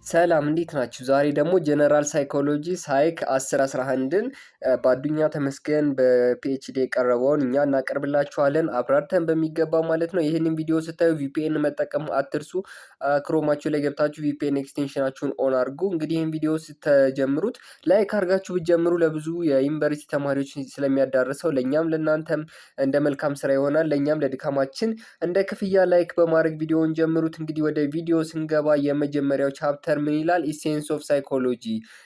ሰላም እንዴት ናችሁ? ዛሬ ደግሞ ጀነራል ሳይኮሎጂ ሳይክ 1011ን በአዱኛ ተመስገን በፒኤችዲ የቀረበውን እኛ እናቀርብላችኋለን አብራርተን በሚገባ ማለት ነው። ይህንን ቪዲዮ ስታዩ ቪፒኤን መጠቀም አትርሱ። ክሮማችሁ ላይ ገብታችሁ ቪፒኤን ኤክስቴንሽናችሁን ኦን አድርጉ። እንግዲህ ይህን ቪዲዮ ስትጀምሩት ላይክ አድርጋችሁ ብትጀምሩ ለብዙ የዩኒቨርሲቲ ተማሪዎች ስለሚያዳርሰው ለእኛም ለእናንተም እንደ መልካም ስራ ይሆናል። ለእኛም ለድካማችን እንደ ክፍያ ላይክ በማድረግ ቪዲዮውን ጀምሩት። እንግዲህ ወደ ቪዲዮ ስንገባ የመጀመሪያው ቻፕተር ምን ይላል? ኢሴንስ ኦፍ ሳይኮሎጂ።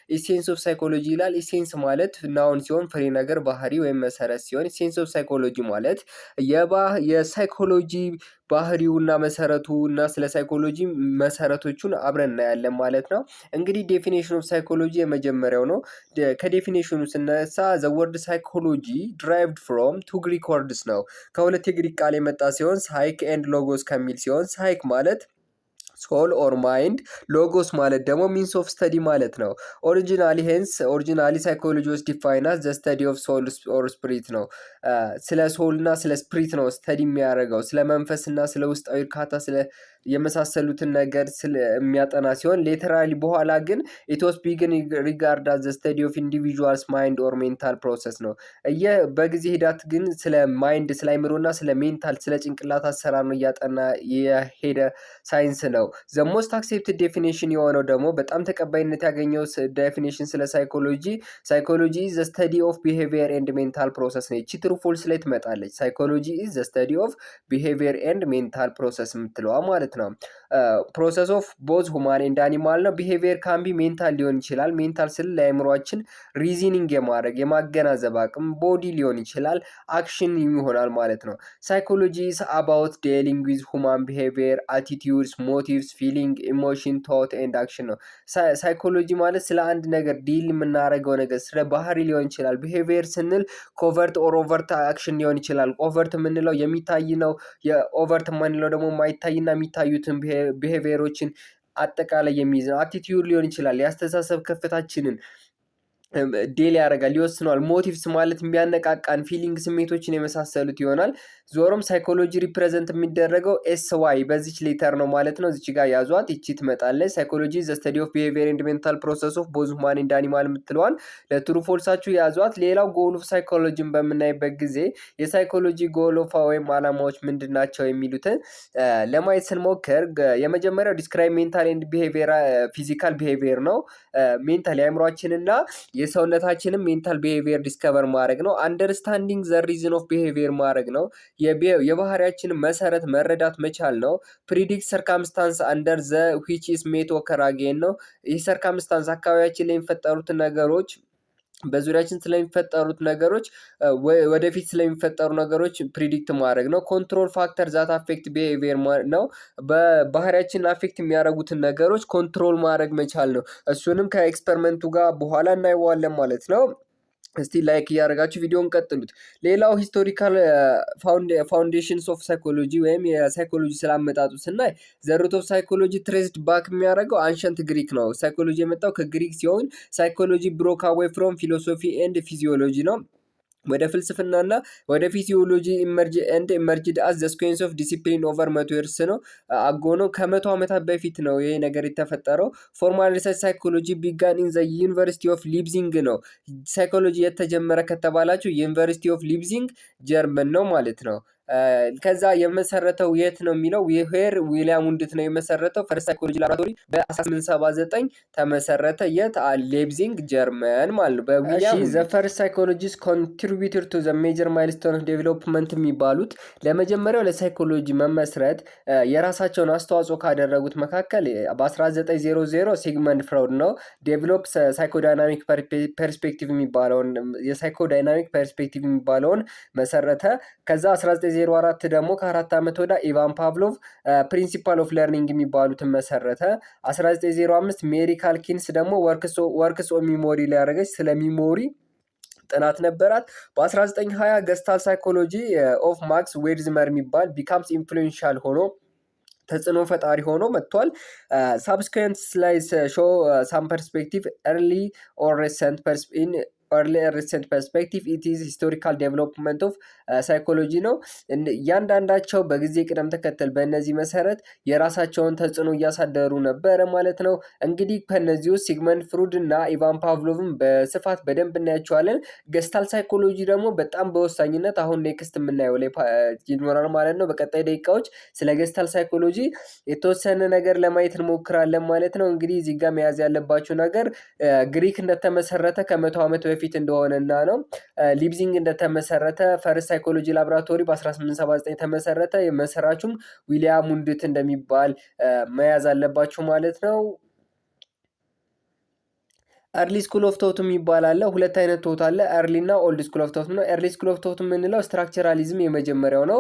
ኢሴንስ ኦፍ ሳይኮሎጂ ይላል። ኢሴንስ ማለት ናውን ሲሆን ፍሬ ነገር ባህሪ ወይም መሰረት ሲሆን ኢሴንስ ኦፍ ሳይኮሎጂ ማለት የሳይኮሎጂ ባህሪውና መሰረቱ እና ስለ ሳይኮሎጂ መሰረቶቹን አብረን እናያለን ማለት ነው። እንግዲህ ዴፊኔሽን ኦፍ ሳይኮሎጂ የመጀመሪያው ነው። ከዴፊኔሽኑ ስነሳ ዘ ወርድ ሳይኮሎጂ ድራይቭድ ፍሮም ቱ ግሪክ ወርድስ ነው። ከሁለት የግሪክ ቃል የመጣ ሲሆን ሳይክ ኤንድ ሎጎስ ከሚል ሲሆን ሳይክ ማለት ሶል ኦር ማይንድ፣ ሎጎስ ማለት ደግሞ ሚንስ ኦፍ ስተዲ ማለት ነው። ኦሪጂናሊ ሳይኮሎጂ ውስጥ ዲፋይናስ ዘ ስተዲ ኦፍ ሶል ኦር ስፕሪት ነው። ስለ ሶል እና ስለ ስፕሪት ነው ስተዲ የሚያደርገው፣ ስለ መንፈስ እና ስለ ውስጣዊ እርካታ ስለ የመሳሰሉትን ነገር የሚያጠና ሲሆን ሌተራሊ በኋላ ግን ኢትስ ቢግን ሪጋርድ ዘ ስተዲ ኦፍ ኢንዲቪጁዋልስ ማይንድ ኦር ሜንታል ፕሮሰስ ነው። በጊዜ ሂዳት ግን ስለ ማይንድ ስለ አይምሮና ስለ ሜንታል ስለ ጭንቅላት አሰራር ነው እያጠና የሄደ ሳይንስ ነው። ዘ ሞስት አክሴፕትድ ዴፊኒሽን የሆነው ደግሞ በጣም ተቀባይነት ያገኘው ዴፊኒሽን ስለ ሳይኮሎጂ ዘ ስተዲ ኦፍ ቢሄቪየር ኤንድ ሜንታል ፕሮሰስ ነው። ይቺ ትሩ ፎልስ ላይ ትመጣለች። ሳይኮሎጂ ኢዝ ዘ ስተዲ ኦፍ ቢሄቪየር ኤንድ ሜንታል ፕሮሰስ የምትለዋ ማለት ነው። ፕሮሰስ ኦፍ ቦዝ ሁማን ኤንድ አኒማል ነው። ቢሄቪየር ካምቢ ሜንታል ሊሆን ይችላል። ሜንታል ስል ለአእምሯችን ሪዝኒንግ የማድረግ የማገናዘብ አቅም፣ ቦዲ ሊሆን ይችላል፣ አክሽን ይሆናል ማለት ነው። ሳይኮሎጂ ኢዝ አባውት ዲሊንግ ዊዝ ሁማን ቢሄቪየር አቲቲዩድስ ሞቲቭስ ፊሊንግ ኢሞሽን ቶት ኤንድ አክሽን ነው። ሳይኮሎጂ ማለት ስለ አንድ ነገር ዲል የምናደርገው ነገር ስለ ባህሪ ሊሆን ይችላል። ቢሄቪየር ስንል ኮቨርት ኦር ኦቨርት አክሽን ሊሆን ይችላል። ኦቨርት የምንለው የሚታይ ነው። የኦቨርት የምንለው ደግሞ የማይታይና የሚታዩትን ቢሄቪየሮችን አጠቃላይ የሚይዝ ነው። አቲቲዩድ ሊሆን ይችላል። የአስተሳሰብ ከፍታችንን ዴል ያደርጋል ይወስነዋል። ሞቲቭስ ማለት የሚያነቃቃን ፊሊንግ ስሜቶችን የመሳሰሉት ይሆናል። ዞሮም ሳይኮሎጂ ሪፕሬዘንት የሚደረገው ኤስ ዋይ በዚች ሌተር ነው ማለት ነው። እዚች ጋር ያዟት፣ ይቺ ትመጣለች። ሳይኮሎጂ ዘ ስተዲ ኦፍ ቢሄቪየር ኤንድ ሜንታል ፕሮሰስ ኦፍ ቦዝ ሁማን ኤንድ አኒማል የምትለዋን ለትሩ ፎልሳችሁ ያዟት። ሌላው ጎል ኦፍ ሳይኮሎጂን በምናይበት ጊዜ የሳይኮሎጂ ጎል ኦፍ ወይም አላማዎች ምንድን ናቸው የሚሉትን ለማየት ስንሞክር የመጀመሪያው ዲስክራይብ ሜንታል ኤንድ ቢሄቪየር ፊዚካል ቢሄቪየር ነው። ሜንታል የአእምሯችንና የሰውነታችንን ሜንታል ቢሄቪየር ዲስከቨር ማድረግ ነው። አንደርስታንዲንግ ዘ ሪዝን ኦፍ ቢሄቪየር ማድረግ ነው። የባህሪያችንን መሰረት መረዳት መቻል ነው። ፕሪዲክት ሰርከምስታንስ አንደር ዘ ዊች ኢዝ ሜት ኦከር አጌን ነው። ይህ ሰርከምስታንስ አካባቢያችን ላይ የሚፈጠሩትን ነገሮች በዙሪያችን ስለሚፈጠሩት ነገሮች ወደፊት ስለሚፈጠሩ ነገሮች ፕሪዲክት ማድረግ ነው። ኮንትሮል ፋክተር ዛት አፌክት ቢሄቪየር ነው። በባህሪያችን አፌክት የሚያደርጉትን ነገሮች ኮንትሮል ማድረግ መቻል ነው። እሱንም ከኤክስፐሪመንቱ ጋር በኋላ እናየዋለን ማለት ነው። እስቲ ላይክ እያደረጋችሁ ቪዲዮን ቀጥሉት። ሌላው ሂስቶሪካል ፋውንዴሽንስ ኦፍ ሳይኮሎጂ ወይም የሳይኮሎጂ ስላመጣጡ ስናይ ዘ ሩት ኦፍ ሳይኮሎጂ ትሬስድ ባክ የሚያደርገው አንሸንት ግሪክ ነው። ሳይኮሎጂ የመጣው ከግሪክ ሲሆን ሳይኮሎጂ ብሮክ አዌይ ፍሮም ፊሎሶፊ ኤንድ ፊዚዮሎጂ ነው። ወደ ፍልስፍናና ወደ ፊዚዮሎጂ ኢመርጅድ አዝ ዘ ስኩዌንስ ኦፍ ዲሲፕሊን ኦቨር 100 ይርስ ነው አጎ ነው። ከ100 ዓመታት በፊት ነው ይሄ ነገር የተፈጠረው። ፎርማል ሪሰርች ሳይኮሎጂ ቢጋን ኢን ዘ ዩኒቨርሲቲ ኦፍ ሊፕዚንግ ነው። ሳይኮሎጂ የተጀመረ ከተባላችሁ ዩኒቨርሲቲ ኦፍ ሊፕዚንግ ጀርመን ነው ማለት ነው። ከዛ የመሰረተው የት ነው የሚለው ዌር ዊሊያም ውንድት ነው የመሰረተው። ፈርስት ሳይኮሎጂ ላቦራቶሪ በ1879 ተመሰረተ። የት? ሌፕዚንግ ጀርመን ማለት ነው በዊሊያም ዘ ፈርስት ሳይኮሎጂስት ኮንትሪቢዩተር ቱ ዘ ሜጀር ማይልስቶን ኦፍ ዴቨሎፕመንት የሚባሉት ለመጀመሪያው ለሳይኮሎጂ መመስረት የራሳቸውን አስተዋጽኦ ካደረጉት መካከል በ1900 ሲግመንድ ፍሮይድ ነው ዴቨሎፕ ሳይኮዳይናሚክ ፐርስፔክቲቭ የሚባለውን የሳይኮዳይናሚክ ፐርስፔክቲቭ የሚባለውን መሰረተ። ከዛ 1904 ደግሞ ከ4 ዓመት ወዳ ኢቫን ፓቭሎቭ ፕሪንሲፓል ኦፍ ለርኒንግ የሚባሉትን መሰረተ። 1905 ሜሪ ካልኪንስ ደግሞ ወርክስ ኦን ሚሞሪ ላይ ያደረገች ስለ ሚሞሪ ጥናት ነበራት። በ1920 ገስታል ሳይኮሎጂ ኦፍ ማክስ ዌርዝመር የሚባል ቢካምስ ኢንፍሉዌንሻል ሆኖ ተጽዕኖ ፈጣሪ ሆኖ መጥቷል። ሳብስኩዌንት ላይ ሾው ሳም ፐርስፔክቲቭ ኤርሊ ኦር ሬሰንት early and recent perspective it is historical development of psychology ነው። እያንዳንዳቸው በጊዜ ቅደም ተከተል በእነዚህ መሰረት የራሳቸውን ተጽዕኖ እያሳደሩ ነበረ ማለት ነው። እንግዲህ ከነዚህ ውስጥ ሲግመንድ ፍሩድ እና ኢቫን ፓቭሎቭን በስፋት በደንብ እናያቸዋለን። ገስታል ሳይኮሎጂ ደግሞ በጣም በወሳኝነት አሁን ኔክስት የምናየው ላይ ይኖራል ማለት ነው። በቀጣይ ደቂቃዎች ስለ ገስታል ሳይኮሎጂ የተወሰነ ነገር ለማየት እንሞክራለን ማለት ነው። እንግዲህ እዚህ ጋር መያዝ ያለባቸው ነገር ግሪክ እንደተመሰረተ ከ100 ዓመት በፊት እንደሆነና ነው። ሊፕዚንግ እንደተመሰረተ ፈርስት ሳይኮሎጂ ላብራቶሪ በ1879 ተመሰረተ። የመሰራቹም ዊሊያም ውንድት እንደሚባል መያዝ አለባችሁ ማለት ነው። ኤርሊ ስኩል ኦፍ ቶት የሚባል አለ። ሁለት አይነት ቶት አለ፣ ኤርሊ እና ኦልድ ስኩል ኦፍ ቶት ነው። ኤርሊ ስኩል ኦፍ ቶት የምንለው ስትራክቸራሊዝም የመጀመሪያው ነው።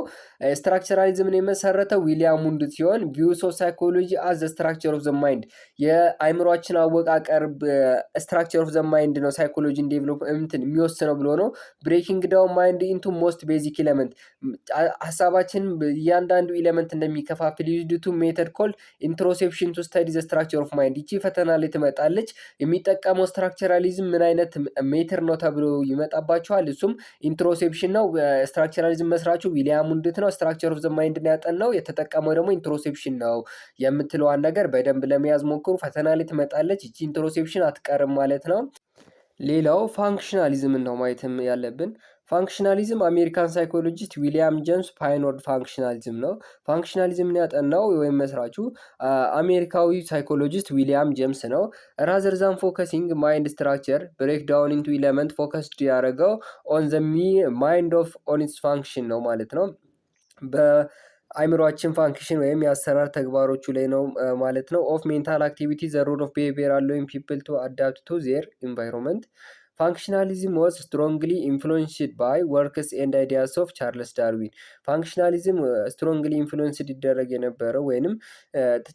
ስትራክቸራሊዝምን የመሰረተው ዊሊያም ውንድት ሲሆን ቪውስ ኦፍ ሳይኮሎጂ አዝ ዘ ስትራክቸር ኦፍ ዘ ማይንድ የአይምሯችን አወቃቀር ስትራክቸር ኦፍ ዘ ማይንድ ነው ሳይኮሎጂን ዴቨሎፕመንት የሚወስነው ብሎ ነው። ብሬኪንግ ዳውን ማይንድ ኢንቱ ሞስት ቤዚክ ኤሌመንት ሀሳባችን እያንዳንዱ ኤሌመንት እንደሚከፋፍል ዩዝድ ቱ ሜተድ ኮልድ ኢንትሮሴፕሽን ቱ ስተዲ ዘ ስትራክቸር ኦፍ ማይንድ። ይቺ ፈተና ላይ ትመጣለች። የሚጠቀመው ስትራክቸራሊዝም ምን አይነት ሜትር ነው ተብሎ ይመጣባቸዋል። እሱም ኢንትሮሴፕሽን ነው። ስትራክቸራሊዝም መስራቹ ዊሊያም ውንድት ነው። ስትራክቸር ኦፍ ዘ ማይንድ ነው ያጠናው። የተጠቀመው ደግሞ ኢንትሮሴፕሽን ነው የምትለዋን ነገር በደንብ ለመያዝ ሞክሩ። ፈተና ላይ ትመጣለች። ይቺ ኢንትሮሴፕሽን አትቀርም ማለት ነው። ሌላው ፋንክሽናሊዝም ነው ማየትም ያለብን። ፋንክሽናሊዝም አሜሪካን ሳይኮሎጂስት ዊሊያም ጄምስ ፓይኖርድ ፋንክሽናሊዝም ነው። ፋንክሽናሊዝምን ያጠናው ወይም መስራቹ አሜሪካዊ ሳይኮሎጂስት ዊሊያም ጄምስ ነው። ራዘር ዛን ፎከሲንግ ማይንድ ስትራክቸር ብሬክ ዳውን ኢንቱ ኢለመንት ፎከስድ ያደረገው ኦን ዘ ማይንድ ኦፍ ኦን ኢትስ ፋንክሽን ነው ማለት ነው። በአይምሯችን ፋንክሽን ወይም የአሰራር ተግባሮቹ ላይ ነው ማለት ነው። ኦፍ ሜንታል አክቲቪቲ ዘ ሮል ኦፍ ቢሄቪየር አሎዊንግ ፒፕል ቱ አዳፕት ቱ ዜር ኢንቫይሮንመንት። ፋንክሽናሊዝም was strongly influenced by works and ideas of ቻርልስ ዳርዊን። ፋንክሽናሊዝም ስትሮንግሊ ኢንፍሉዌንስድ ይደረግ የነበረው ወይንም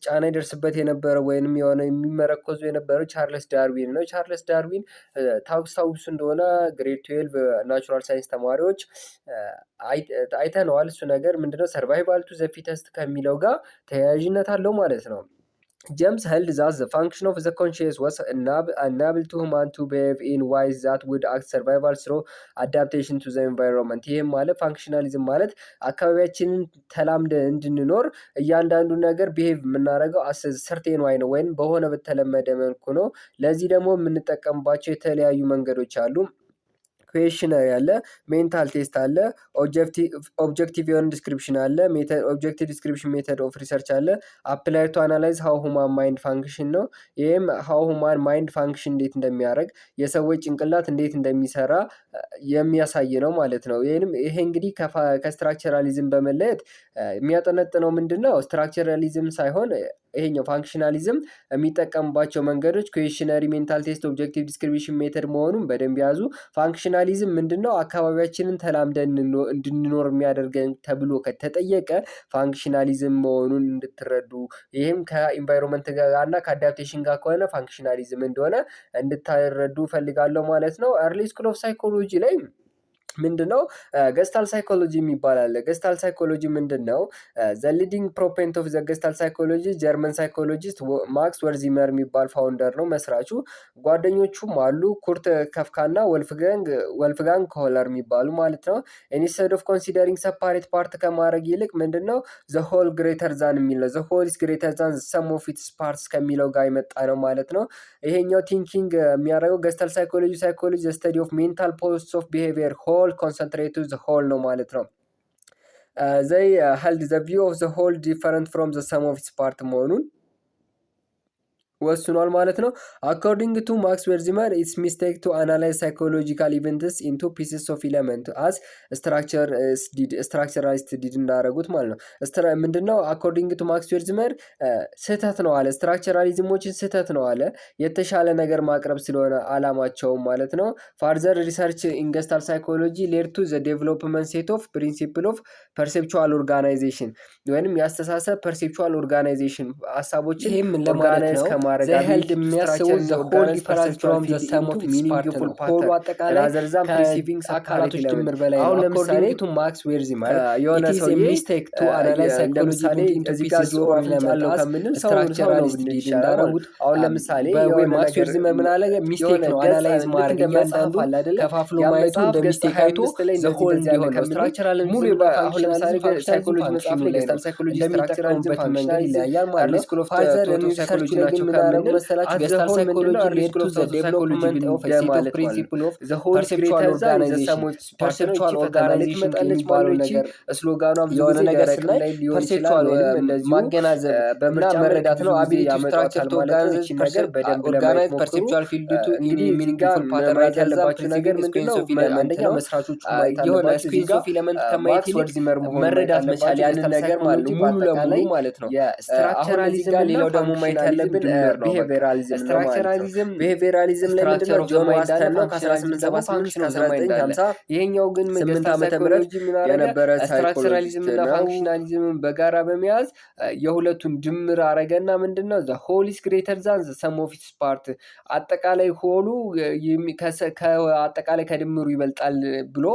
ጫና ይደርስበት የነበረው ወይንም የሆነ የሚመረኮዙ የነበረው ቻርልስ ዳርዊን ነው። ቻርልስ ዳርዊን ታውሳውስ እንደሆነ ግሬድ 12 ናቹራል ሳይንስ ተማሪዎች አይተነዋል። እሱ ነገር ምንድነው ሰርቫይቫል ቱ ዘ ፊተስት ከሚለው ጋር ተያያዥነት አለው ማለት ነው። James held that the function of the conscious was enable to human to behave in ways that would act survival through adaptation to the environment። ይህም ማለት ፋንክሽናሊዝም ማለት አካባቢያችንን ተላምደን እንድንኖር እያንዳንዱ ነገር ቢሄቭ የምናደርገው ሰርቴን ዋይ ነው ወይም በሆነ በተለመደ መልኩ ነው። ለዚህ ደግሞ የምንጠቀምባቸው የተለያዩ መንገዶች አሉ። ኩዌሽነሪ አለ፣ ሜንታል ቴስት አለ፣ ኦብጀክቲቭ የሆነ ዲስክሪፕሽን አለ፣ ኦብጀክቲቭ ዲስክሪፕሽን ሜተድ ኦፍ ሪሰርች አለ። አፕላይ ቱ አናላይዝ ሃው ሁማን ማይንድ ፋንክሽን ነው። ይህም ሃው ሁማን ማይንድ ፋንክሽን እንዴት እንደሚያደርግ የሰዎች ጭንቅላት እንዴት እንደሚሰራ የሚያሳይ ነው ማለት ነው። ይሄ እንግዲህ ከስትራክቸራሊዝም በመለየት የሚያጠነጥነው ምንድን ነው? ስትራክቸራሊዝም ሳይሆን ይሄኛው ፋንክሽናሊዝም የሚጠቀምባቸው መንገዶች ኩዌሽነሪ፣ ሜንታል ቴስት፣ ኦብጀክቲቭ ዲስክሪፕሽን ሜተድ መሆኑን በደንብ ያዙ። ፋንክሽናሊዝም ምንድነው? አካባቢያችንን ተላምደን እንድንኖር የሚያደርገን ተብሎ ከተጠየቀ ፋንክሽናሊዝም መሆኑን እንድትረዱ፣ ይህም ከኢንቫይሮንመንት ጋር እና ከአዳፕቴሽን ጋር ከሆነ ፋንክሽናሊዝም እንደሆነ እንድታረዱ ፈልጋለሁ ማለት ነው። ኤርሊ ስኩል ኦፍ ሳይኮሎጂ ላይ ምንድነው? ገስታል ሳይኮሎጂ የሚባል አለ። ገስታል ሳይኮሎጂ ምንድነው? ዘ ሊዲንግ ፕሮፖነንት ኦፍ ዘ ገስታል ሳይኮሎጂ ጀርመን ሳይኮሎጂስት ማክስ ወርዚመር የሚባል ፋውንደር ነው፣ መስራቹ። ጓደኞቹም አሉ ኩርት ከፍካና ወልፍጋንግ ኮለር የሚባሉ ማለት ነው። ኢንስቴድ ኦፍ ኮንሲደሪንግ ሰፓሬት ፓርት ከማድረግ ይልቅ ምንድነው ዘ ሆል ግሬተር ዛን የሚለው ዘ ሆል ኢዝ ግሬተር ዛን ሰም ኦፍ ኢትስ ፓርትስ ከሚለው ጋር የመጣ ነው ማለት ነው። ይሄኛው ቲንኪንግ የሚያደርገው ገስታል ሳይኮሎጂ ዘ ስተዲ ኦፍ ሜንታል ፖስት ኦፍ ቢሄቪየር ሆል concentrate to the whole ነው ማለት ነው። they held the view of the whole different from the sum of its part መሆኑን ወስኗል ማለት ነው። አኮርዲንግ ቱ ማክስ ወርዚመር ኢትስ ሚስቴክ ቱ አናላይዝ ሳይኮሎጂካል ኢቨንትስ ኢንቱ ፒስስ ኦፍ ኢለመንት አስ ስትራክቸራሊስት ዲድ እንዳደረጉት ማለት ነው። ምንድነው? አኮርዲንግ ቱ ማክስ ወርዚመር ስህተት ነው አለ። ስትራክቸራሊዝሞችን ስህተት ነው አለ። የተሻለ ነገር ማቅረብ ስለሆነ አላማቸውም ማለት ነው። ፋርዘር ሪሰርች ኢን ገስታል ሳይኮሎጂ ሌድ ቱ ዘ ዴቨሎፕመንት ሴት ኦፍ ፕሪንሲፕል ኦፍ ፐርሴፕቹዋል ኦርጋናይዜሽን ወይንም ያስተሳሰብ ፐርሴፕቹዋል ኦርጋናይዜሽን ሀሳቦችን ኦርጋናይዝ የማድረግ ሄልድ የሚያስቡት ዘ ሆል ዲፈረንስ ፍሮም ዘ ሰም ኦፍ ኢትስ ፓርት ነው። ሆሉ አጠቃላይ ከአካላቶች ድምር በላይ ነው። አኮርዲንግ ቱ ማክስ ዌርዚማን የሆነ ኢት ኢዝ ኤ ሚስቴክ ቱ አናላይዝ ሳይኮሎጂ ኢንቱ ፒሲስ ኦር አለው ከምንል ስትራክቸራሊስት እንዳደረጉት አሁን ለምሳሌ ወይ ማክስ ዌርዚማን ምን አለ ሚስቴክ ነው አናላይዝ ማድረግ እያንዳንዱ ከፋፍሎ ማየቱ እንደ ሚስቴክ አይቶ ዘ ሆል እንዲሆን ነው። ስትራክቸራል ሙሉ አሁን ለምሳሌ ሳይኮሎጂ መጽሐፍ ላይ ገስታል ሳይኮሎጂ ስትራክቸራሊዝም መንገድ ይለያያል ማለት ነው። ፋዘር ሪሰርች ላይ ግን ምን አደረጉ መሰላችሁ ገስታል ሳይኮሎጂ ሌድ ቱ ዘ ዴቨሎፕመንት ኦፍ ኤ ሴት ኦፍ ፕሪንሲፕል ኦፍ ዘ ሆል ፐርሴፕቹዋል ኦርጋናይዜሽን ፐርሴፕቹዋል ኦርጋናይዜሽን የሚባለው ነገር ስሎጋኗም የሆነ ነገር ስናይ ፐርሴፕቹዋል ማገናዘብ በምና መረዳት ነው። አቢሊቲ ስትራክቸር ቱ ኦርጋናይዝ ነገር በደንብ ኦርጋናይዝ ፐርሴፕቹዋል ፊልድ ቱ ኢን ሚኒንግፉል ፓተርን ያለባችሁ ነገር ምንድነው? አንደኛ መስራቾቹ የሆነ ስኩዌንስ ኦፍ ኤሌመንት ከማየት ይልቅ መረዳት መቻል ያንን ነገር ማለት ነው ሙሉ ለሙሉ ማለት ነው። ስትራክቸራሊዝም ሌላው ደግሞ ማየት ያለብን ቢሄቪራሊዝም ቢሄቪራሊዝም ላይ ምንድነው? ጆን ዋስተን ነው ከ1878 እስከ 1950 ይሄኛው ግን 8 ዓመተ ምህረት የነበረ ስትራክቸራሊዝም እና ፋንክሽናሊዝም በጋራ በመያዝ የሁለቱን ድምር አረገና ምንድነው ዘ ሆል ኢዝ ግሬተር ዛን ዘ ሰም ኦፍ ኢትስ ፓርት አጠቃላይ ሆሉ ከአጠቃላይ ከድምሩ ይበልጣል ብሎ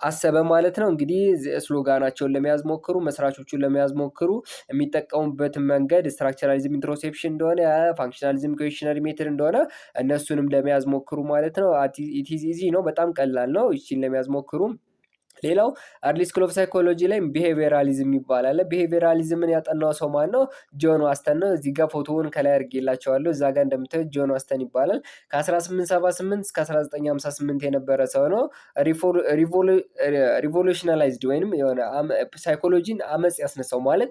አሰበ ማለት ነው። እንግዲህ ስሎጋናቸውን ለመያዝ ሞክሩ፣ መስራቾቹን ለመያዝ ሞክሩ። የሚጠቀሙበት መንገድ ስትራክቸራሊዝም ኢንትሮሴፕሽን እንደሆነ ፋንክሽናሊዝም ኩዌሽነሪ ሜትድ እንደሆነ እነሱንም ለመያዝ ሞክሩ ማለት ነው። ኢት ኢዝ ኢዚ ነው፣ በጣም ቀላል ነው። እቺን ለመያዝ ሞክሩ። ሌላው አርሊ ስኩል ኦፍ ሳይኮሎጂ ላይ ቢሄቪራሊዝም ይባላል። ቢሄቪራሊዝምን ያጠናው ሰው ማን ነው? ጆን ዋስተን ነው። እዚህ ጋር ፎቶውን ከላይ አድርጌላችኋለሁ። እዛ ጋር እንደምታዩት ጆን ዋስተን ይባላል። ከ1878 እስከ 1958 የነበረ ሰው ነው። ሪቮሉሽናላይዝድ ወይንም የሆነ ሳይኮሎጂን አመጽ ያስነሳው ማለት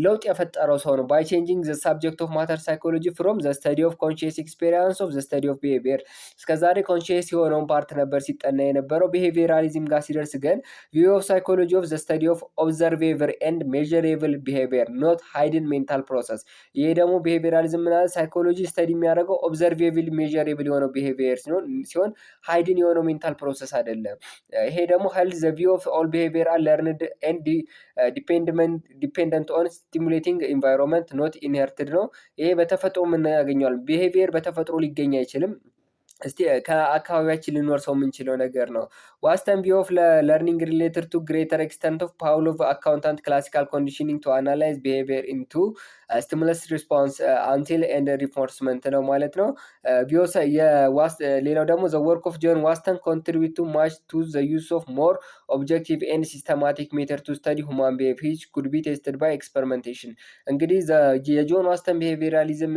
ለውጥ የፈጠረው ሰው ነው። ባይ ቼንጂንግ ዘ ሳብጀክት ኦፍ ማተር ሳይኮሎጂ ፍሮም ዘ ስተዲ ኦፍ ኮንሺየስ ኤክስፔሪንስ ኦፍ ዘ ስተዲ ኦፍ ቢሄቪየር። እስከዛሬ ኮንሺየስ የሆነውን ፓርት ነበር ሲጠና የነበረው። ቢሄቪራሊዝም ጋር ሲደርስ ግን view of psychology of the study of observable and measurable behavior not hidden mental process። ይሄ ደግሞ ቢሄቪራሊዝም ምናምን ሳይኮሎጂ ስተዲ የሚያደርገው ኦብዘርቬብል ሜዠሬብል የሆነው ቢሄቪየር ሲሆን ሃይድን የሆነው ሜንታል ፕሮሰስ አይደለም። ይሄ ደግሞ ሄልዝ ዘ ቪው ኦፍ ኦል ቢሄቪየር አር ለርንድ ኤንድ ዲፔንደንት ኦን ስቲሙሌቲንግ ኢንቫይሮንመንት ኖት ኢንሄርትድ ነው። ይሄ በተፈጥሮ የምናገኘዋል። ቢሄቪየር በተፈጥሮ ሊገኝ አይችልም። እስቲ ከአካባቢያችን ልንወርሰው የምንችለው ነገር ነው። ዋስተን ቪው ኦፍ ለርኒንግ ሪሌትድ ቱ ግሬተር ኤክስተንት ኦፍ ፓውሎቭ አካውንታንት ክላሲካል ኮንዲሽኒንግ ቱ አናላይዝ ቢሄቪየር ኢንቱ ስቲሙለስ ሪስፖንስ አንቲል ኤንድ ሪንፎርስመንት ነው ማለት ነው። ሌላው ደግሞ ዘ ወርክ ኦፍ ጆን ዋስተን ኮንትሪቢዩት ቱ ማች ቱ ዘ ዩዝ ኦፍ ሞር ኦብጀክቲቭ ኤንድ ሲስተማቲክ ሜተድ ቱ ስተዲ ሁማን ቢሄቪየር ዊች ኩድ ቢ ቴስትድ ባይ ኤክስፐሪመንቴሽን። እንግዲህ የጆን ዋስተን ቢሄቪየራሊዝም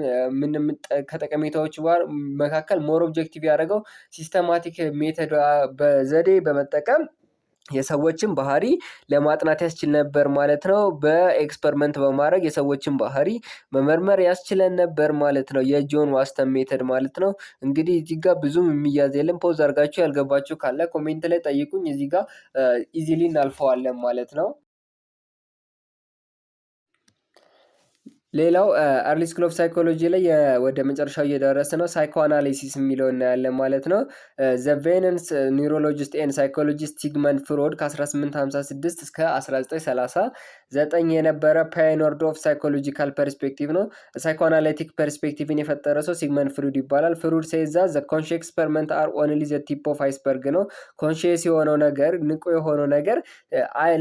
ከጠቀሜታዎች መካከል ሞር ኦብጀክቲቭ ያደረገው ሲስተማቲክ ሜተድ በዘዴ በመጠቀም የሰዎችን ባህሪ ለማጥናት ያስችል ነበር ማለት ነው። በኤክስፐሪመንት በማድረግ የሰዎችን ባህሪ መመርመር ያስችለን ነበር ማለት ነው። የጆን ዋስተን ሜተድ ማለት ነው። እንግዲህ እዚህ ጋር ብዙም የሚያዝ የለም። ፖዝ አድርጋችሁ ያልገባችሁ ካለ ኮሜንት ላይ ጠይቁኝ። እዚህ ጋር ኢዚሊ እናልፈዋለን ማለት ነው። ሌላው አርሊ ስኩል ኦፍ ሳይኮሎጂ ላይ ወደ መጨረሻው እየደረሰ ነው። ሳይኮአናሊሲስ የሚለው እናያለን ማለት ነው። ዘ ቬነንስ ኒውሮሎጂስት ኤንድ ሳይኮሎጂስት ሲግመንድ ፍሮድ ከ1856 እስከ 1939 የነበረ ፓዮኒር ኦፍ ሳይኮሎጂካል ፐርስፔክቲቭ ነው። ሳይኮአናሊቲክ ፐርስፔክቲቭን የፈጠረ ሰው ሲግመንድ ፍሩድ ይባላል። ፍሩድ ሴዛ ዘ ኮንሺየስ ኤክስፐሪመንት አር ኦንሊ ዘ ቲፕ ኦፍ አይስበርግ ነው። ኮንሺየስ የሆነው ነገር ንቁ የሆነው ነገር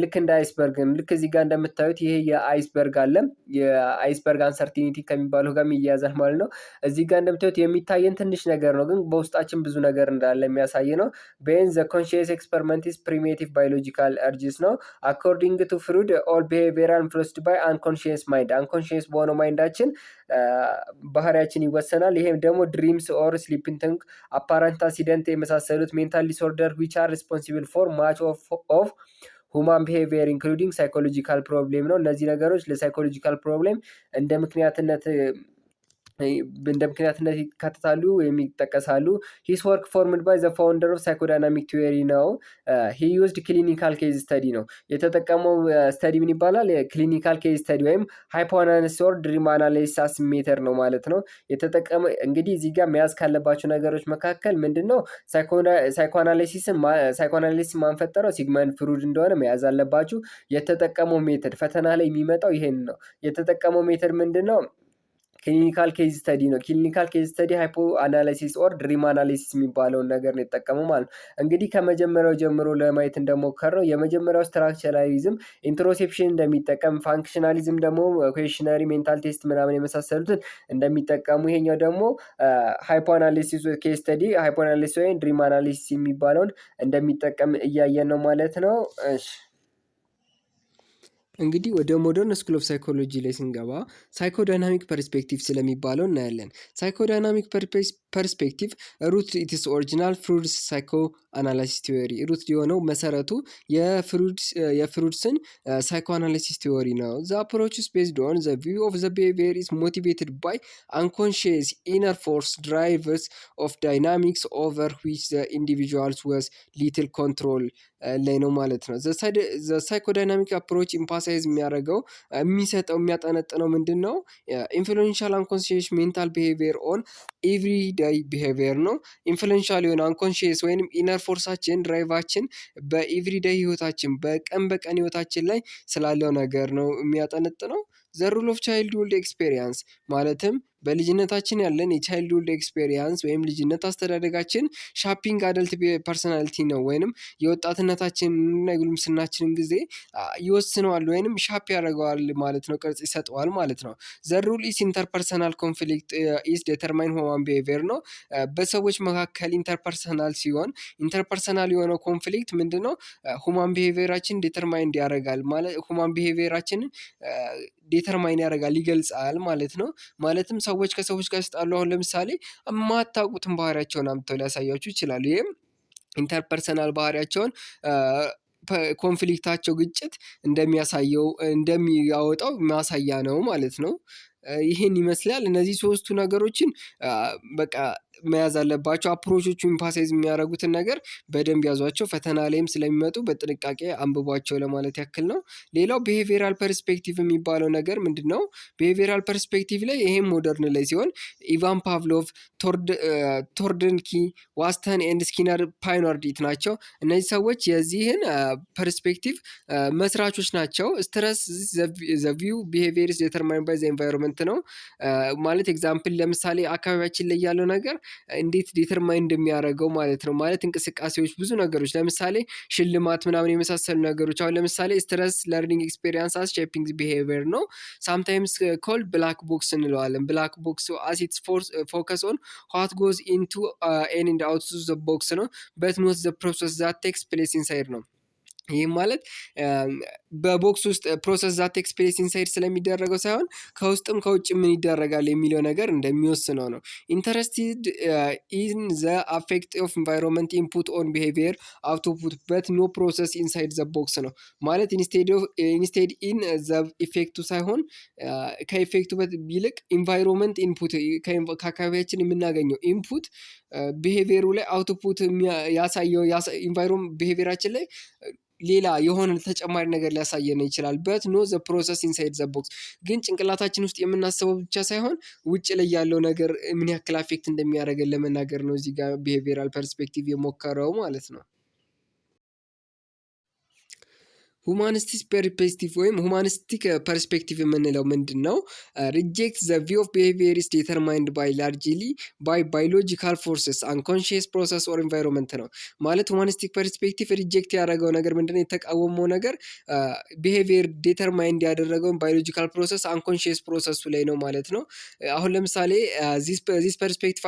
ልክ እንደ አይስበርግ ልክ እዚህ ጋር እንደምታዩት ይሄ የአይስበርግ አለ የአይስበርግ አንሰርቲኒቲ ከሚባለው ጋር ይያያዛል ማለት ነው። እዚህ ጋር እንደምታዩት የሚታየን ትንሽ ነገር ነው፣ ግን በውስጣችን ብዙ ነገር እንዳለ የሚያሳይ ነው። ቤን ዘ ኮንሺየስ ኤክስፐሪመንት ኢዝ ፕሪሚቲቭ ባዮሎጂካል እርጅስ ነው። አኮርዲንግ ቱ ፍሩድ ኦል ቢሄቪየር ኢንፍሉዌንስድ ባይ አንኮንሺየስ ማይንድ። አንኮንሺየስ በሆነው ማይንዳችን ባህሪያችን ይወሰናል። ይሄም ደግሞ ድሪምስ ኦር ስሊፒንግ ቲንክ አፓረንት አክሲደንት የመሳሰሉት ሜንታል ዲስኦርደር ዊች አር ሪስፖንሲብል ፎር ማች ኦፍ ሁማን ቢሄቪየር ኢንክሉዲንግ ሳይኮሎጂካል ፕሮብሌም ነው። እነዚህ ነገሮች ለሳይኮሎጂካል ፕሮብሌም እንደ ምክንያትነት ይካተታሉ ወይም ይጠቀሳሉ። ሂስ ወርክ ፎርምድ ባይ ዘ ፋውንደር ኦፍ ሳይኮዳይናሚክ ቲዮሪ ነው። ሂ ዩዝድ ክሊኒካል ኬዝ ስተዲ ነው የተጠቀመው። ስተዲ ምን ይባላል? ክሊኒካል ኬዝ ስተዲ ወይም ሃይፖአናሊሲስ ኦር ድሪም አናሊሲስ ሜተድ ነው ማለት ነው የተጠቀመው። እንግዲህ እዚህ ጋር መያዝ ካለባቸው ነገሮች መካከል ምንድነው? ሳይኮአናሊሲስ ማንፈጠረው ሲግመንድ ፍሩድ እንደሆነ መያዝ አለባችሁ። የተጠቀመው ሜተድ ፈተና ላይ የሚመጣው ይሄን ነው። የተጠቀመው ሜተድ ምንድነው? ክሊኒካል ኬዝ ስተዲ ነው። ክሊኒካል ኬዝ ስተዲ ሃይፖ አናላይሲስ ኦር ድሪም አናላይሲስ የሚባለውን ነገር ነው የተጠቀመው ማለት ነው። እንግዲህ ከመጀመሪያው ጀምሮ ለማየት እንደሞከርነው የመጀመሪያው ስትራክቸራሊዝም ኢንትሮሴፕሽን እንደሚጠቀም፣ ፋንክሽናሊዝም ደግሞ ኩዌሽነሪ፣ ሜንታል ቴስት ምናምን የመሳሰሉትን እንደሚጠቀሙ፣ ይሄኛው ደግሞ ሃይፖ አናሊሲስ ኬዝ ስተዲ ሃይፖ አናሊሲስ ወይም ድሪም አናሊሲስ የሚባለውን እንደሚጠቀም እያየን ነው ማለት ነው። እሺ እንግዲህ ወደ ሞደርን ስኩል ኦፍ ሳይኮሎጂ ላይ ስንገባ ሳይኮዳይናሚክ ፐርስፔክቲቭ ስለሚባለው እናያለን። ሳይኮዳይናሚክ ፐርስፔክቲቭ ሩት ኢትስ ኦሪጂናል ፍሩድስ ሳይኮ አናላይሲስ ቲዎሪ ሩት የሆነው መሰረቱ የፍሩድስን ሳይኮ አናላይሲስ ቲዎሪ ነው። ዘ አፕሮች ኢዝ ቤዝድ ኦን ዘ ቪው ኦፍ ዘ ቢሄቪየር ኢዝ ሞቲቬትድ ባይ አንኮንሺየስ ኢነር ፎርስ ድራይቨርስ ኦፍ ዳይናሚክስ ኦቨር ዊች ዘ ኢንዲቪጁዋልስ ወዝ ሊትል ኮንትሮል ላይ ነው ማለት ነው። ዘ ሳይኮዳይናሚክ አፕሮች ኢምፓሳይዝ የሚያደርገው የሚያጠነጥነው ምንድን ነው? ኢንፍሉዌንሻል አንኮንሺየስ ሜንታል ቢሄቪየር ኦን ኤቭሪዳይ ቢሄቪየር ነው። ኢንፍሉዌንሻል የሆነ አንኮንሺየስ ወይንም ኢነር ፎርሳችን ድራይቫችን በኤቭሪዳይ ህይወታችን በቀን በቀን ህይወታችን ላይ ስላለው ነገር ነው የሚያጠነጥነው። ዘ ሩል ኦፍ ቻይልድሁድ ኤክስፔሪየንስ ማለትም በልጅነታችን ያለን የቻይልድሁድ ኤክስፔሪየንስ ወይም ልጅነት አስተዳደጋችን ሻፒንግ አደልት ፐርሰናሊቲ ነው ወይንም የወጣትነታችን እና የጉልምስናችንን ጊዜ ይወስነዋል ወይንም ሻፕ ያደርገዋል ማለት ነው፣ ቅርጽ ይሰጠዋል ማለት ነው። ዘ ሩል ኢስ ኢንተርፐርሰናል ኮንፍሊክት ኢስ ዴተርማይን ሆማን ቢሄቪየር ነው። በሰዎች መካከል ኢንተርፐርሰናል ሲሆን ኢንተርፐርሰናል የሆነው ኮንፍሊክት ምንድን ነው? ሁማን ቢሄቪየራችን ዴተርማይንድ ያደርጋል ማለት ሁማን ቢሄቪየራችንን ዴተርማይን ያደርጋል ይገልጻል ማለት ነው። ማለትም ሰዎች ከሰዎች ጋር ሲጣሉ አሁን ለምሳሌ የማታውቁትን ባህሪያቸውን አምጥተው ሊያሳያችሁ ይችላሉ። ይህም ኢንተርፐርሰናል ባህሪያቸውን ኮንፍሊክታቸው ግጭት እንደሚያወጣው ማሳያ ነው ማለት ነው። ይህን ይመስላል። እነዚህ ሶስቱ ነገሮችን በቃ መያዝ አለባቸው። አፕሮቾቹ ኢምፓሳይዝ የሚያደርጉትን ነገር በደንብ ያዟቸው፣ ፈተና ላይም ስለሚመጡ በጥንቃቄ አንብቧቸው ለማለት ያክል ነው። ሌላው ቢሄቪየራል ፐርስፔክቲቭ የሚባለው ነገር ምንድን ነው? ቢሄቪየራል ፐርስፔክቲቭ ላይ ይሄም ሞደርን ላይ ሲሆን ኢቫን ፓቭሎቭ፣ ቶርድንኪ፣ ዋስተን ኤንድ ስኪነር ፓይኖርዲት ናቸው። እነዚህ ሰዎች የዚህን ፐርስፔክቲቭ መስራቾች ናቸው። ስትረስ ዘ ቪው ቢሄቪየር ኢዝ ዲተርማይንድ ባይ ዘ ኤንቫይሮንመንት ነው ማለት ኤግዛምፕል ለምሳሌ አካባቢያችን ላይ ያለው ነገር እንዴት ዲተርማይን እንደሚያደርገው ማለት ነው። ማለት እንቅስቃሴዎች፣ ብዙ ነገሮች ለምሳሌ ሽልማት ምናምን የመሳሰሉ ነገሮች አሁን ለምሳሌ ስትረስ ለርኒንግ ኤክስፔሪንስ አስ ሼፒንግ ቢሄቪየር ነው። ሳምታይምስ ኮልድ ብላክ ቦክስ እንለዋለን። ብላክ ቦክስ አስ ኢትስ ፎከስ ኦን ዋት ጎዝ ኢንቱ ኤንድ አውት ኦፍ ዘ ቦክስ ነው በት ኖት ዘ ፕሮሰስ ዛት ቴክስ ፕሌስ ኢንሳይድ ነው። ይህም ማለት በቦክስ ውስጥ ፕሮሰስ ዛት ቴክስ ፕሌስ ኢንሳይድ ስለሚደረገው ሳይሆን ከውስጥም ከውጭ ምን ይደረጋል የሚለው ነገር እንደሚወስነው ነው። ኢንተረስትድ ኢን ዘ አፌክት ኦፍ ኢንቫይሮንመንት ኢንፑት ኦን ቢሄቪየር አውትፑት በት ኖ ፕሮሰስ ኢንሳይድ ዘ ቦክስ ነው ማለት ኢንስቴድ ኢን ዘ ኢፌክቱ ሳይሆን ከኢፌክቱ ይልቅ ኢንቫይሮንመንት ኢንፑት ከአካባቢያችን የምናገኘው ኢንፑት ቢሄቪየሩ ላይ አውትፑት ያሳየው ኢንቫይሮንመንት ቢሄቪየራችን ላይ ሌላ የሆነ ተጨማሪ ነገር ሊያሳየን ይችላል። በት ኖ ዘ ፕሮሰስ ኢንሳይድ ዘ ቦክስ ግን ጭንቅላታችን ውስጥ የምናስበው ብቻ ሳይሆን ውጭ ላይ ያለው ነገር ምን ያክል አፌክት እንደሚያደርገን ለመናገር ነው እዚህ ጋር ቢሄቪየራል ፐርስፔክቲቭ የሞከረው ማለት ነው። ሁማኒስቲክ ፐርስፔክቲቭ ወይም ሁማኒስቲክ ፐርስፔክቲቭ የምንለው ምንድን ነው? ሪጀክት ዘ ቪው ኦፍ ቢሄቪየር ኢዝ ዲተርማይንድ ባይ ላርጅሊ ባይ ባዮሎጂካል ፎርስስ አንኮንሺየስ ፕሮሰስ ኦር ኢንቫይሮንመንት ነው ማለት። ሁማኒስቲክ ፐርስፔክቲቭ ሪጀክት ያደረገው ነገር ምንድነው? የተቃወመው ነገር ቢሄቪየር ዲተርማይንድ ያደረገውን ባዮሎጂካል ፕሮሰስ አንኮንሺየስ ፕሮሰሱ ላይ ነው ማለት ነው። አሁን ለምሳሌ ዚስ ፐርስፔክቲቭ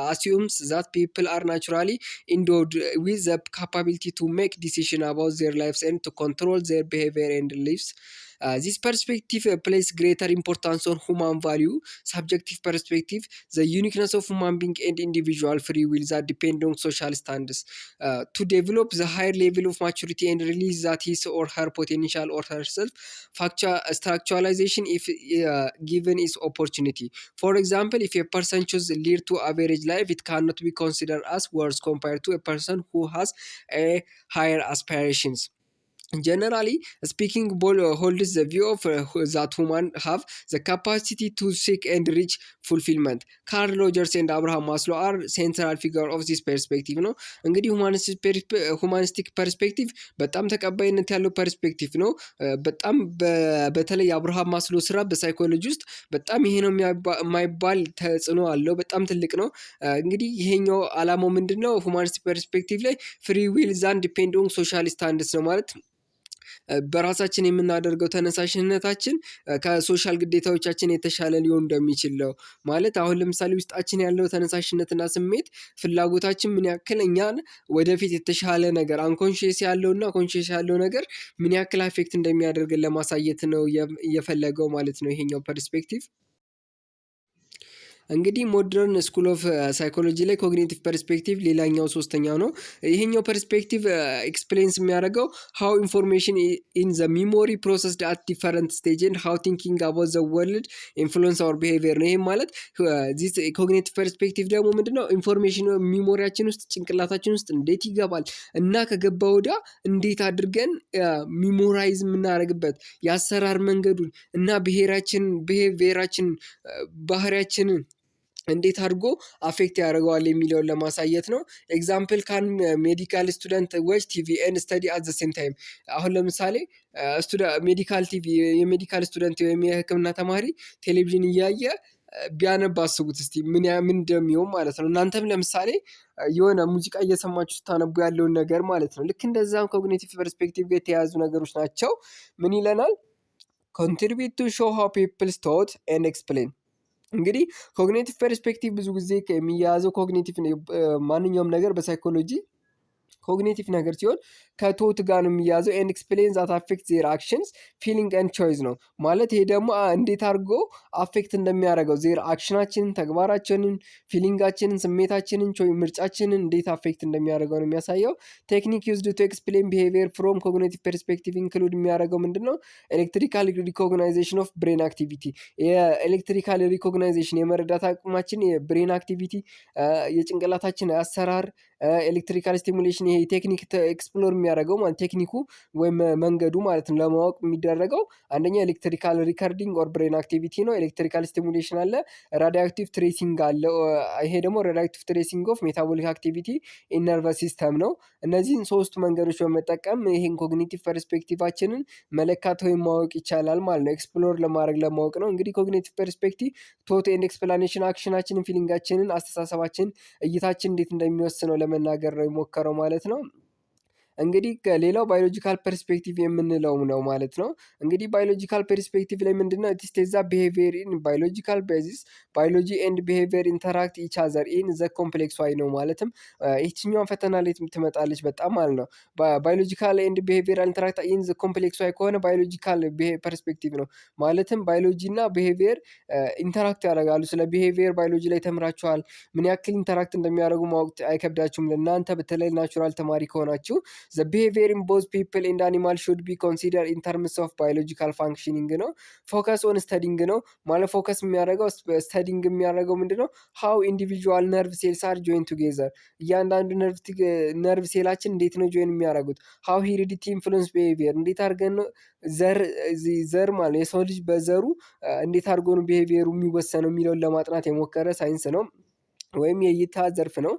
አሲዩምስ ዛት ፒፕል አር ናቹራሊ ኢንዶድ ዊዝ ዘ ካፓቢሊቲ ቱ ሜክ ዲሲዥን አባውት ዜር ላይፍስ ኤንድ ቱ ኮንትሮል their behavior and lives. This perspective places greater importance on human value, subjective perspective, the uniqueness of human being and individual free will that depend on social standards. To develop the higher level of maturity and release that his or her potential or herself, structuralization if given is opportunity. For example, if a person chooses lead to average life, it cannot be considered as worse compared to a person who has a higher aspirations. Generally speaking, holds the view of that humans have the capacity to seek and reach fulfillment. Carl Rogers and Abraham Maslow are central figure of this perspective ነው። እንግዲህ ሁማኒስቲክ ፐርስፔክቲቭ በጣም ተቀባይነት ያለው ፐርስፔክቲቭ ነው። በጣም በተለይ አብርሃም ማስሎ ስራ በሳይኮሎጂ ውስጥ በጣም ይሄ ነው የማይባል ተጽዕኖ አለው። በጣም ትልቅ ነው። እንግዲህ ይሄኛው አላማው ምንድነው? ሁማኒስቲክ ፐርስፔክቲቭ ላይ ፍሪ ዊል ዛን ዲፔንድ ኦን ሶሻል ስታንድስ ነው ማለት በራሳችን የምናደርገው ተነሳሽነታችን ከሶሻል ግዴታዎቻችን የተሻለ ሊሆን እንደሚችል ነው። ማለት አሁን ለምሳሌ ውስጣችን ያለው ተነሳሽነትና ስሜት ፍላጎታችን ምን ያክል እኛን ወደፊት የተሻለ ነገር አንኮንሺየስ ያለውና ኮንሺየስ ያለው ነገር ምን ያክል አፌክት እንደሚያደርግን ለማሳየት ነው የፈለገው ማለት ነው ይሄኛው ፐርስፔክቲቭ። እንግዲህ ሞደርን ስኩል ኦፍ ሳይኮሎጂ ላይ ኮግኒቲቭ ፐርስፔክቲቭ ሌላኛው ሶስተኛው ነው። ይሄኛው ፐርስፔክቲቭ ኤክስፕሌንስ የሚያደርገው ሃው ኢንፎርሜሽን ኢን ዘ ሚሞሪ ፕሮሰስድ አት ዲፈረንት ስቴጅ ኤንድ ሃው ቲንኪንግ አባውት ዘ ወርልድ ኢንፍሉዌንስ አወር ቢሄቪየር ነው። ይሄም ማለት ዚስ ኮግኒቲቭ ፐርስፔክቲቭ ደግሞ ምንድነው? ኢንፎርሜሽን ሚሞሪያችን ውስጥ ጭንቅላታችን ውስጥ እንዴት ይገባል እና ከገባ ወዲያ እንዴት አድርገን ሚሞራይዝ የምናደርግበት የአሰራር መንገዱን እና ብሄቪየራችን ባህሪያችንን እንዴት አድርጎ አፌክት ያደርገዋል የሚለውን ለማሳየት ነው። ኤግዛምፕል ካን ሜዲካል ስቱደንት ዎች ቲቪ ኤንድ ስተዲ አት ዘ ሴም ታይም። አሁን ለምሳሌ ሜዲካል ቲቪ የሜዲካል ስቱደንት ወይም የሕክምና ተማሪ ቴሌቪዥን እያየ ቢያነብ አስቡት እስቲ ምን እንደሚሆን ማለት ነው። እናንተም ለምሳሌ የሆነ ሙዚቃ እየሰማችሁ ስታነቡ ያለውን ነገር ማለት ነው። ልክ እንደዛም ኮግኒቲቭ ፐርስፔክቲቭ ጋር የተያያዙ ነገሮች ናቸው። ምን ይለናል? ኮንትሪቢዩት ቱ ሾው ሃው ፒፕልስ ቶት ኤንድ ኤክስፕሌን። እንግዲህ ኮግኒቲቭ ፐርስፔክቲቭ ብዙ ጊዜ የሚያያዘው ኮግኒቲቭ ማንኛውም ነገር በሳይኮሎጂ ኮግኒቲቭ ነገር ሲሆን ከቶት ጋር ነው የሚያዘው። ኤንድ ኤክስፕሌን ዛት አፌክት ዜር አክሽንስ ፊሊንግ ኤንድ ቾይስ ነው ማለት ይሄ ደግሞ እንዴት አድርጎ አፌክት እንደሚያደርገው ዜር አክሽናችንን፣ ተግባራችንን፣ ፊሊንጋችንን፣ ስሜታችንን፣ ምርጫችንን እንዴት አፌክት እንደሚያደርገው ነው የሚያሳየው። ቴክኒክ ዩዝድ ቱ ኤክስፕሌን ቢሄቪየር ፍሮም ኮግኒቲቭ ፐርስፔክቲቭ ኢንክሉድ የሚያደርገው ምንድን ነው? ኤሌክትሪካል ሪኮግናይዜሽን ኦፍ ብሬን አክቲቪቲ። የኤሌክትሪካል ሪኮግናይዜሽን የመረዳት አቅማችን የብሬን አክቲቪቲ የጭንቅላታችን አሰራር ኤሌክትሪካል ስቲሙሌሽን ይሄ ቴክኒክ ኤክስፕሎር የሚያደርገው ማለት ቴክኒኩ ወይም መንገዱ ማለት ነው ለማወቅ የሚደረገው አንደኛ ኤሌክትሪካል ሪከርዲንግ ኦር ብሬን አክቲቪቲ ነው። ኤሌክትሪካል ስቲሙሌሽን አለ፣ ራዲዮአክቲቭ ትሬሲንግ አለ። ይሄ ደግሞ ራዲዮአክቲቭ ትሬሲንግ ኦፍ ሜታቦሊክ አክቲቪቲ ኢን ነርቨስ ሲስተም ነው። እነዚህን ሶስት መንገዶች በመጠቀም ይሄን ኮግኒቲቭ ፐርስፔክቲቫችንን መለካት ወይም ማወቅ ይቻላል ማለት ነው። ኤክስፕሎር ለማወቅ ነው። እንግዲህ ኮግኒቲቭ ፐርስፔክቲቭ ቶት ኤንድ ኤክስፕላኔሽን አክሽናችንን፣ ፊሊንጋችንን፣ አስተሳሰባችን፣ እይታችን እንዴት እንደሚወስነው ለመናገር ነው የሞከረው ማለት ነው። እንግዲህ ሌላው ባዮሎጂካል ፐርስፔክቲቭ የምንለው ነው ማለት ነው። እንግዲህ ባዮሎጂካል ፐርስፔክቲቭ ላይ ምንድነው? ኢት ኢዝ ዘ ቢሄቪየር ኢን ባዮሎጂካል ቤዚስ ባዮሎጂ ኤንድ ቢሄቪየር ኢንተራክት ኢች አዘር ኢን ዘ ኮምፕሌክስ ዋይ ነው። ማለትም ይህችኛዋን ፈተና ላይ ትመጣለች በጣም ማለት ነው። ባዮሎጂካል ኤንድ ቢሄቪየር ኢንተራክት ኢን ዘ ኮምፕሌክስ ዋይ ከሆነ ባዮሎጂካል ፐርስፔክቲቭ ነው። ማለትም ባዮሎጂ እና ቢሄቪየር ኢንተራክት ያደርጋሉ። ስለ ቢሄቪየር ባዮሎጂ ላይ ተምራችኋል። ምን ያክል ኢንተራክት እንደሚያደርጉ ማወቅ አይከብዳችሁም ለእናንተ በተለይ ናቹራል ተማሪ ከሆናችሁ። The behavior in both people and animals should be considered in terms of biological functioning ነው። ፎከስ ኦን ስተዲንግ ነው ማለት ፎከስ የሚያደርገው ስተዲንግ የሚያደርገው ምንድነው? how individual nerve cells are joined together እያንዳንዱ ነርቭ ሴላችን እንዴት ነው ጆይን የሚያደርጉት? how heredity influence behavior እንዴት አድርገን ነው ዘር ማለት የሰው ልጅ በዘሩ እንዴት አድርጎ ነው ቢሄቪየሩ የሚወሰነው የሚለውን ለማጥናት የሞከረ ሳይንስ ነው ወይም የእይታ ዘርፍ ነው።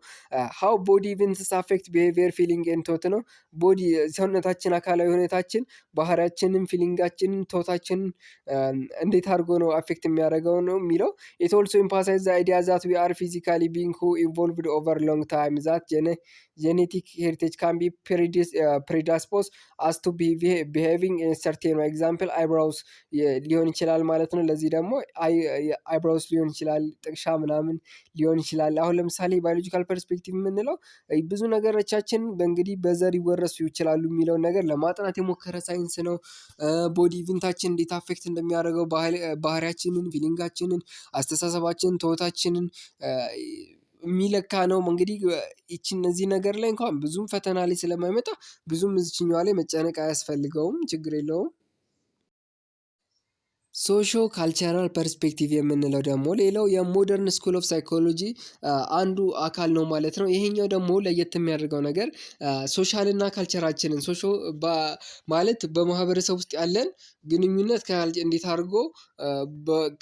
ሃው ቦዲ ኢቨንትስ አፌክት ቢሄቪየር ፊሊንግ ኤንድ ቶት ነው። ቦዲ ሰውነታችን፣ አካላዊ ሁኔታችን፣ ባህሪያችንን፣ ፊሊንጋችንን፣ ቶታችንን እንዴት አድርጎ ነው አፌክት የሚያደርገው ነው የሚለው። ኢት ኦልሶ ኤምፋሳይዝ ዘ አይዲያ ዛት ዊ አር ፊዚካሊ ቢንግ ሁ ኢቮልቭድ ኦቨር ሎንግ ታይም ዛት ጄኔቲክ ሄሪቴጅ ካን ቢ ፕሪዲስፖዝ አስ ቱ ቢሄቪንግ ሰርቴን ነው። ኤግዛምፕል አይብራውስ ሊሆን ይችላል ማለት ነው። ለዚህ ደግሞ አይብራውስ ሊሆን ይችላል፣ ጥቅሻ ምናምን ሊሆን ይችላል። አሁን ለምሳሌ ባዮሎጂካል ፐርስፔክቲቭ የምንለው ብዙ ነገሮቻችን በእንግዲህ በዘር ይወረሱ ይችላሉ የሚለውን ነገር ለማጥናት የሞከረ ሳይንስ ነው። ቦዲ ኢቨንታችን እንዴት አፌክት እንደሚያደርገው ባህሪያችንን፣ ፊሊንጋችንን፣ አስተሳሰባችንን፣ ቶታችንን የሚለካ ነው። እንግዲህ እነዚህ ነገር ላይ እንኳን ብዙም ፈተና ላይ ስለማይመጣ ብዙም እዚችኛዋ ላይ መጨነቅ አያስፈልገውም፣ ችግር የለውም። ሶሾ ካልቸራል ፐርስፔክቲቭ የምንለው ደግሞ ሌላው የሞደርን ስኩል ኦፍ ሳይኮሎጂ አንዱ አካል ነው ማለት ነው። ይሄኛው ደግሞ ለየት የሚያደርገው ነገር ሶሻል እና ካልቸራችንን ማለት በማህበረሰብ ውስጥ ያለን ግንኙነት እንዴት አድርጎ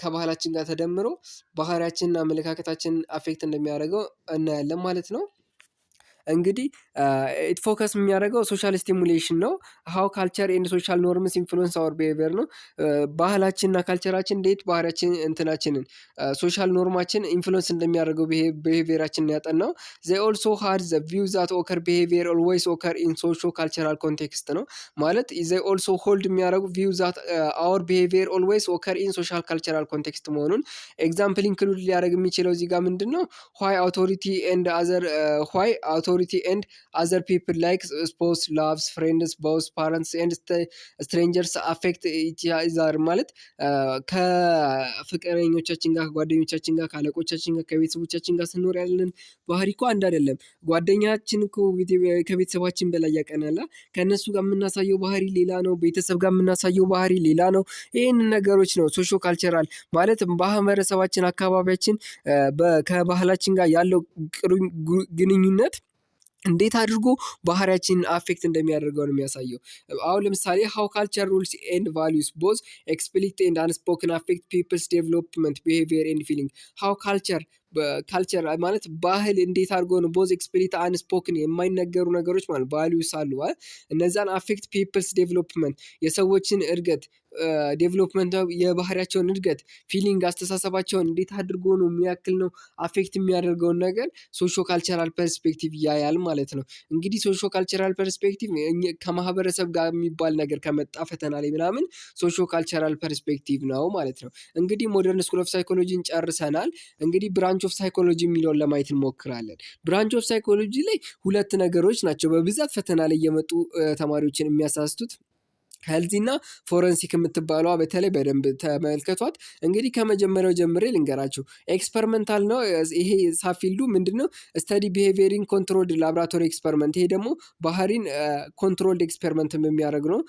ከባህላችን ጋር ተደምሮ ባህሪያችንና አመለካከታችንን አፌክት እንደሚያደርገው እናያለን ማለት ነው። እንግዲህ ፎከስ የሚያደርገው ሶሻል ስቲሙሌሽን ነው። ሃው ካልቸር ኤንድ ሶሻል ኖርምስ ኢንፍሉዌንስ አወር ቢሄቪየር ነው። ባህላችንና ካልቸራችን እንዴት ባህሪያችን እንትናችንን ሶሻል ኖርማችን ኢንፍሉዌንስ እንደሚያደርገው ቢሄቪየራችንን ያጠናው። ዘይ ኦልሶ ሃድ ዘ ቪው ዛት ኦከር ቢሄቪየር ኦልዌይስ ኦከር ኢን ሶሾ ካልቸራል ኮንቴክስት ነው። ማለት ዘይ ኦልሶ ሆልድ የሚያደርጉ ቪው ዛት አወር ቢሄቪየር ኦልዌይስ ኦከር ኢን ሶሻል ካልቸራል ኮንቴክስት መሆኑን ኤግዛምፕል ኢንክሉድ ሊያደርግ የሚችለው እዚህ ጋር ምንድን ነው? ዋይ አውቶሪቲ and other people like spouse, loves, friends, boss, parents and strangers affect each other ማለት ከፍቅረኞቻችን ጋር ከጓደኞቻችን ጋር ከአለቆቻችን ጋር ከቤተሰቦቻችን ጋር ስንኖር ያለን ባህሪ እኮ አንድ አይደለም። ጓደኛችን እኮ ከቤተሰባችን በላይ ያቀናል። ከእነሱ ጋር የምናሳየው ባህሪ ሌላ ነው። ቤተሰብ ጋር የምናሳየው ባህሪ ሌላ ነው። ይህንን ነገሮች ነው ሶሾ ካልቸራል ማለት ማህበረሰባችን አካባቢያችን ከባህላችን ጋር ያለው ግንኙነት እንዴት አድርጎ ባህሪያችንን አፌክት እንደሚያደርገው ነው የሚያሳየው። አሁን ለምሳሌ ሃው ካልቸር ሩልስ ኤንድ ቫሉስ ቦዝ ኤክስፕሊሲት ኤንድ አንስፖክን አፌክት ፒፕልስ ዴቨሎፕመንት ቢሄቪየር ኤንድ ፊሊንግ። ሃው ካልቸር ማለት ባህል እንዴት አድርጎ ነው ቦዝ ኤክስፕሊሲት አንስፖክን የማይነገሩ ነገሮች ማለት ቫሉስ አሉ። እነዛን አፌክት ፒፕልስ ዴቨሎፕመንት የሰዎችን እድገት ዴቨሎፕመንት የባህሪያቸውን እድገት ፊሊንግ አስተሳሰባቸውን እንዴት አድርጎ ነው የሚያክል ነው አፌክት የሚያደርገውን ነገር ሶሾ ካልቸራል ፐርስፔክቲቭ ያያል ማለት ነው። እንግዲህ ሶሾ ካልቸራል ፐርስፔክቲቭ ከማህበረሰብ ጋር የሚባል ነገር ከመጣ ፈተና ላይ ምናምን ሶሾ ካልቸራል ፐርስፔክቲቭ ነው ማለት ነው። እንግዲህ ሞደርን ስኩል ኦፍ ሳይኮሎጂን ጨርሰናል። እንግዲህ ብራንች ኦፍ ሳይኮሎጂ የሚለውን ለማየት እንሞክራለን። ብራንች ኦፍ ሳይኮሎጂ ላይ ሁለት ነገሮች ናቸው በብዛት ፈተና ላይ የመጡ ተማሪዎችን የሚያሳስቱት። ሄልዚ እና ፎረንሲክ የምትባለዋ በተለይ በደንብ ተመልከቷት። እንግዲህ ከመጀመሪያው ጀምሬ ልንገራችሁ። ኤክስፐሪመንታል ነው ይሄ ሳፊልዱ ምንድነው? ስተዲ ቢሄቪየሪንግ ኮንትሮልድ ላብራቶሪ ኤክስፐሪመንት። ይሄ ደግሞ ባህሪን ኮንትሮልድ ኤክስፐሪመንት የሚያደርግ ነው።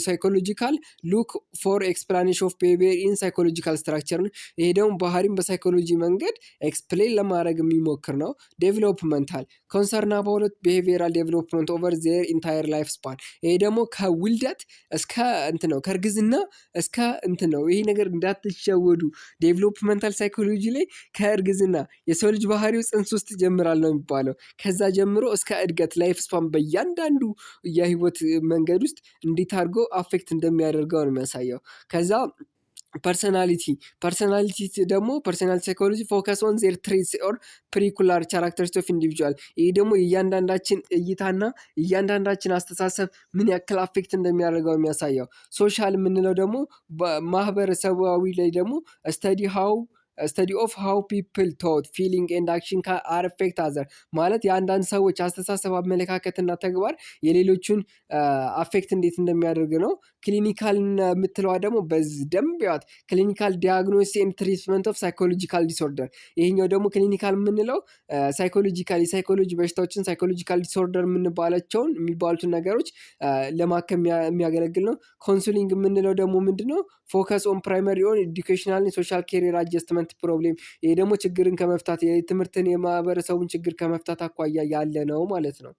ሳይኮሎጂካል ሉክ ፎር ኤክስፕላኔሽን ኦፍ ቢሄቪየር ኢን ሳይኮሎጂካል ስትራክቸር ነው። ይሄ ደግሞ ባህሪን በሳይኮሎጂ መንገድ ኤክስፕሌን ለማድረግ የሚሞክር ነው። ዴቨሎፕመንታል ኮንሰርን አባውት ቢሄቪየራል ዴቨሎፕመንት ኦቨር ዜር ኢንታየር ላይፍ ስፓን። ይሄ ደግሞ ከውልደት እስከ እንትን ነው ከእርግዝና እስከ እንትን ነው። ይሄ ነገር እንዳትሸወዱ። ዴቨሎፕመንታል ሳይኮሎጂ ላይ ከእርግዝና የሰው ልጅ ባህሪው ጽንስ ውስጥ ይጀምራል ነው የሚባለው። ከዛ ጀምሮ እስከ እድገት ላይፍ ስፓን በእያንዳንዱ የህይወት መንገድ ውስጥ እንዴት አድርጎ አፌክት እንደሚያደርገው ነው የሚያሳየው። ከዛ ፐርሰናሊቲ ደግሞ ፐርሰናሊቲ ሳይኮሎጂ ፎከስ ኦን ዜር ትሬትስ ኦር ፕሪኩላር ካራክተሪስቲክስ ኦፍ ኢንዲቪጁዋል። ይሄ ደግሞ የእያንዳንዳችን እይታና እያንዳንዳችን አስተሳሰብ ምን ያክል አፌክት እንደሚያደርገው የሚያሳየው። ሶሻል የምንለው ደግሞ ማህበረሰባዊ ላይ ደግሞ ስተዲ ኦፍ ሃው ፒፕል ቶት ፊሊንግ ኤንድ አክሽን አር አፌክት አዘር ማለት የአንዳንድ ሰዎች አስተሳሰብ አመለካከትና ተግባር የሌሎቹን አፌክት እንዴት እንደሚያደርግ ነው። ክሊኒካል የምትለዋ ደግሞ በደንብ ያት ክሊኒካል ዲያግኖሲስ ኤንድ ትሪትመንት ኦፍ ሳይኮሎጂካል ዲስኦርደር። ይሄኛው ደግሞ ክሊኒካል የምንለው የሳይኮሎጂ በሽታዎችን ሳይኮሎጂካል ዲስኦርደር የሚባሉትን ነገሮች ለማከም የሚያገለግል ነው። ካውንስሊንግ የምንለው ደግሞ ምንድነው? ፎከስ ኦን ፕራይመሪ ኦን ኤዱኬሽናል ሶሻል ኬሪየር አጀስትመንት ፕሮብሌም። ይሄ ደግሞ ችግርን ከመፍታት የትምህርትን የማህበረሰቡን ችግር ከመፍታት አኳያ ያለ ነው ማለት ነው።